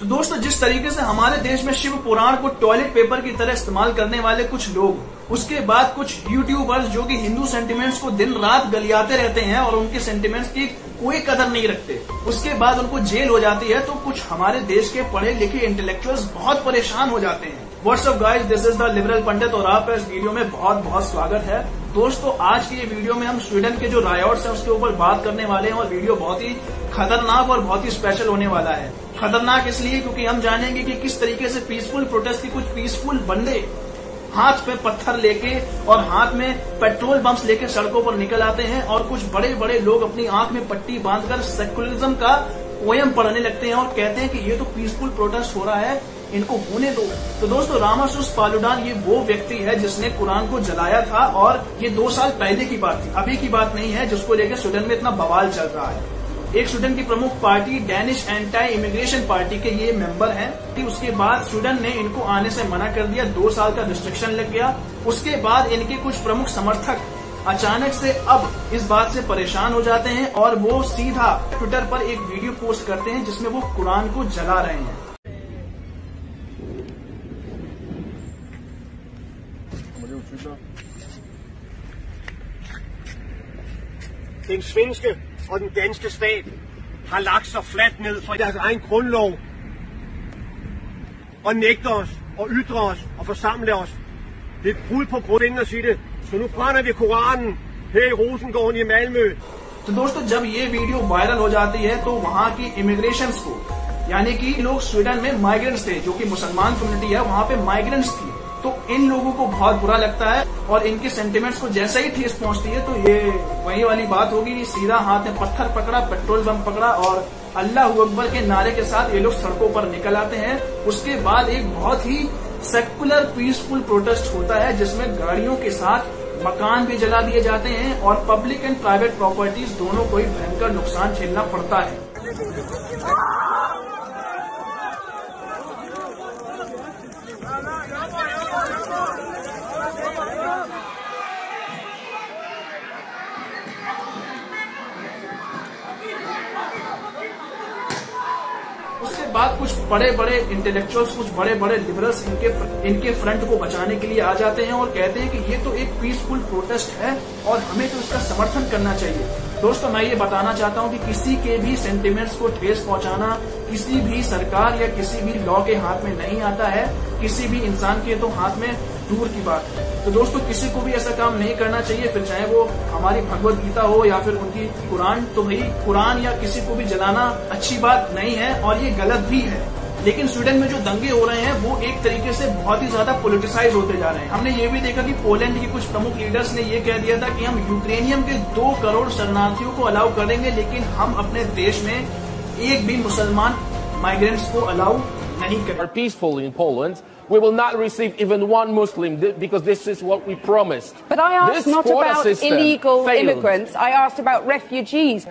तो दोस्तों, जिस तरीके से हमारे देश में शिव पुराण को टॉयलेट पेपर की तरह इस्तेमाल करने वाले कुछ लोग, उसके बाद कुछ यूट्यूबर्स जो कि हिंदू सेंटिमेंट्स को दिन रात गलियाते रहते हैं और उनके सेंटिमेंट्स की कोई कदर नहीं रखते, उसके बाद उनको जेल हो जाती है, तो कुछ हमारे देश के पढ़े लिखे इंटेलेक्चुअल्स बहुत परेशान हो जाते हैं। What's up guys, this is the Liberal Pandit और आपका इस वीडियो में बहुत बहुत स्वागत है। दोस्तों, आज की ये वीडियो में हम स्वीडन के जो रायोट्स हैं उसके ऊपर बात करने वाले हैं और वीडियो बहुत ही खतरनाक और बहुत ही स्पेशल होने वाला है। खतरनाक इसलिए क्योंकि हम जानेंगे कि किस तरीके से पीसफुल प्रोटेस्ट के कुछ पीसफुल बंदे हाथ पे पत्थर लेके और हाथ में पेट्रोल बम्स लेके सड़कों पर निकल आते हैं और कुछ बड़े बड़े लोग अपनी आंख में पट्टी बांधकर सेकुलरिज्म का पोयम पढ़ने लगते हैं और कहते हैं कि ये तो पीसफुल प्रोटेस्ट हो रहा है, इनको होने दो। तो दोस्तों, रामासुस पालुडान ये वो व्यक्ति है जिसने कुरान को जलाया था और ये 2 साल पहले की बात थी, अभी की बात नहीं है, जिसको लेकर स्वीडन में इतना बवाल चल रहा है। एक स्वीडन की प्रमुख party Danish anti immigration party के ये मेंबर हैं कि उसके बाद स्वीडन ने इनको आने से मना कर दिया, 2 साल का रिस्ट्रिक्शन लग गया। उसके बाद इनके कुछ प्रमुख समर्थक अचानक से अब इस बात से परेशान हो जाते हैं और वो सीधा ट्विटर पर एक वीडियो पोस्ट करते हैं जिसमें वो कुरान को जला रहे हैं। Den svenske og den danske stat har lagt sig fladt ned for deres egen grundlov og nægter os og ytre os og forsamle os. Det er et brud på grunden at sige det. Så nu brænder vi Koranen her i Rosengården i Malmø. तो दोस्तों, जब ये video viral हो जाती है तो वहाँ की इमिग्रेशंस को, यानी कि लोग स्वीडन में माइग्रेंट्स थे, जो कि मुसलमान कम्युनिटी है, वहाँ पे माइग्रेंट्स थी, तो इन लोगों को बहुत बुरा लगता है और इनके सेंटिमेंट्स को जैसे ही ठेस पहुंचती है तो ये वही वाली बात होगी, सीधा हाथ में पत्थर पकड़ा, पेट्रोल बम पकड़ा और अल्लाह अकबर के नारे के साथ ये लोग सड़कों पर निकल आते हैं। उसके बाद एक बहुत ही सेकुलर पीसफुल प्रोटेस्ट होता है जिसमें गाड़ियों के साथ मकान भी जला दिए जाते हैं और पब्लिक एंड प्राइवेट प्रॉपर्टीज दोनों को ही भयंकर नुकसान झेलना पड़ता है। उसके बाद कुछ बड़े बड़े इंटेलेक्चुअल्स, कुछ बड़े बड़े लिबरल्स इनके फ्रंट को बचाने के लिए आ जाते हैं और कहते हैं कि ये तो एक पीसफुल प्रोटेस्ट है और हमें तो इसका समर्थन करना चाहिए। दोस्तों, मैं ये बताना चाहता हूँ कि किसी के भी सेंटिमेंट्स को ठेस पहुंचाना किसी भी सरकार या किसी भी लॉ के हाथ में नहीं आता है, किसी भी इंसान के तो हाथ में दूर की बात है। तो दोस्तों, किसी को भी ऐसा काम नहीं करना चाहिए, फिर चाहे वो हमारी भगवत गीता हो या फिर उनकी कुरान। तो भाई, कुरान या किसी को भी जलाना अच्छी बात नहीं है और ये गलत भी है। लेकिन स्वीडन में जो दंगे हो रहे हैं वो एक तरीके से बहुत ही ज्यादा पोलिटिसाइज होते जा रहे हैं। हमने ये भी देखा कि पोलैंड के कुछ प्रमुख लीडर्स ने ये कह दिया था कि हम यूक्रेनियम के 2 करोड़ शरणार्थियों को अलाउ करेंगे, लेकिन हम अपने देश में एक भी मुसलमान माइग्रेंट्स को अलाउ नहीं करेंगे। Peacefully in Poland, we will not receive even one Muslim because this is what we promised. But I asked not about illegal immigrants, I asked about refugees.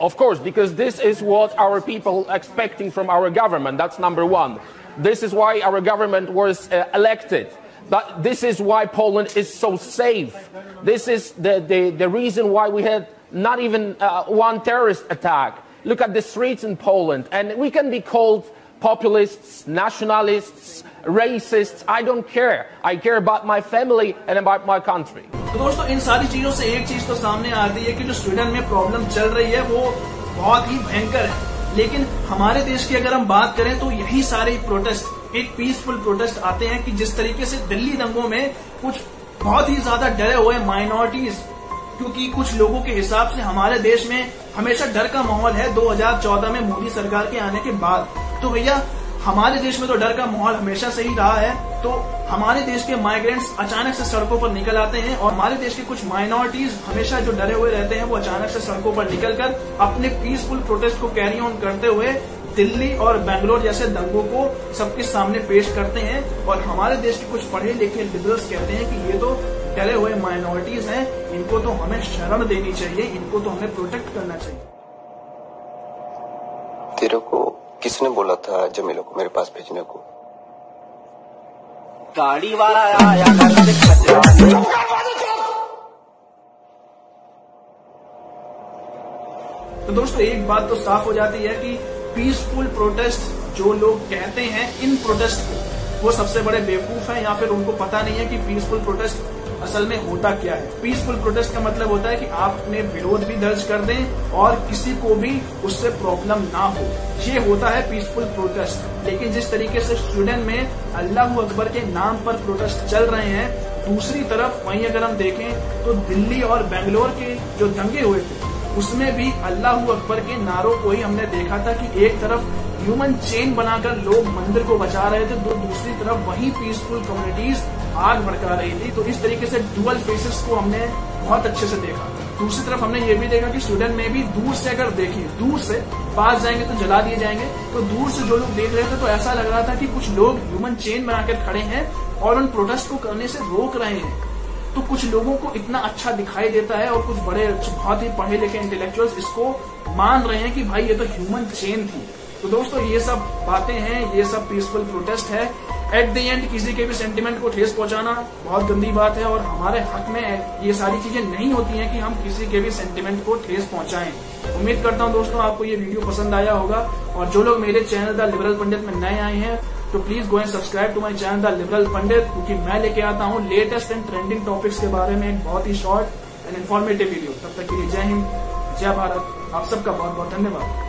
Of course, because this is what our people are expecting from our government. That's number one. This is why our government was elected. But this is why Poland is so safe. This is the reason why we had not even one terrorist attack. Look at the streets in Poland, and we can be called populists, nationalists, racists. I don't care. I care about my family and about my country. तो दोस्तों, इन सारी चीजों से एक चीज तो सामने आती है कि जो स्वीडन में प्रॉब्लम चल रही है वो बहुत ही भयंकर है। लेकिन हमारे देश की अगर हम बात करें तो यही सारे प्रोटेस्ट एक पीसफुल प्रोटेस्ट आते हैं कि जिस तरीके से दिल्ली दंगों में कुछ बहुत ही ज्यादा डरे हुए माइनॉरिटीज, क्योंकि कुछ लोगों के हिसाब से हमारे देश में हमेशा डर का माहौल है 2014 में मोदी सरकार के आने के बाद। तो भैया, हमारे देश में तो डर का माहौल हमेशा से ही रहा है, तो हमारे देश के माइग्रेंट्स अचानक से सड़कों पर निकल आते हैं और हमारे देश के कुछ माइनॉरिटीज हमेशा जो डरे हुए रहते हैं वो अचानक से सड़कों पर निकलकर अपने पीसफुल प्रोटेस्ट को कैरी ऑन करते हुए दिल्ली और बेंगलोर जैसे दंगों को सबके सामने पेश करते हैं। और हमारे देश के कुछ पढ़े लिखे लिबरल्स कहते हैं कि ये तो डरे हुए माइनॉरिटीज हैं, इनको तो हमें शरण देनी चाहिए, इनको तो हमें प्रोटेक्ट करना चाहिए। तेरे को किसने बोला था जमीला को मेरे पास भेजने को? गाड़ी वाला आया घर से खतरा। तो दोस्तों, एक बात तो साफ हो जाती है कि पीसफुल प्रोटेस्ट जो लोग कहते हैं इन प्रोटेस्ट को, वो सबसे बड़े बेवकूफ हैं या फिर उनको पता नहीं है कि पीसफुल प्रोटेस्ट असल में होता क्या है। पीसफुल प्रोटेस्ट का मतलब होता है कि आप अपने विरोध भी दर्ज कर दें और किसी को भी उससे प्रॉब्लम ना हो, ये होता है पीसफुल प्रोटेस्ट। लेकिन जिस तरीके से स्वीडन में अल्लाह अकबर के नाम पर प्रोटेस्ट चल रहे हैं, दूसरी तरफ वहीं अगर हम देखें तो दिल्ली और बेंगलोर के जो दंगे हुए थे उसमें भी अल्लाह अकबर के नारों को ही हमने देखा था कि एक तरफ ह्यूमन चेन बनाकर लोग मंदिर को बचा रहे थे, तो दूसरी तरफ वही पीसफुल कम्युनिटीज आग भड़का रही थी। तो इस तरीके से डुअल फेसेस को हमने बहुत अच्छे से देखा। दूसरी तरफ हमने ये भी देखा कि स्वीडन में भी दूर से अगर देखें, दूर से पास जाएंगे तो जला दिए जाएंगे, तो दूर से जो लोग देख रहे थे तो ऐसा लग रहा था कि कुछ लोग ह्यूमन चेन बनाकर खड़े हैं और उन प्रोटेस्ट को करने से रोक रहे हैं। तो कुछ लोगों को इतना अच्छा दिखाई देता है और कुछ बड़े बहुत ही पढ़े लिखे इंटेलेक्चुअल्स इसको मान रहे हैं कि भाई ये तो ह्यूमन चेन थी। तो दोस्तों ये सब बातें हैं, ये सब पीसफुल प्रोटेस्ट है। एट द एंड किसी के भी सेंटिमेंट को ठेस पहुंचाना बहुत गंदी बात है और हमारे हक में ये सारी चीजें नहीं होती हैं कि हम किसी के भी सेंटिमेंट को ठेस पहुंचाएं। उम्मीद करता हूं दोस्तों आपको ये वीडियो पसंद आया होगा, और जो लोग मेरे चैनल द लिबरल पंडित में नए आए हैं तो please go and subscribe to my channel the Liberal Pandit, क्योंकि मैं लेके आता हूँ लेटेस्ट एंड ट्रेंडिंग टॉपिक्स के बारे में एक बहुत ही शॉर्ट एंड इन्फॉर्मेटिव वीडियो। तब तक के लिए जय हिंद, जय भारत, आप सबका बहुत बहुत धन्यवाद।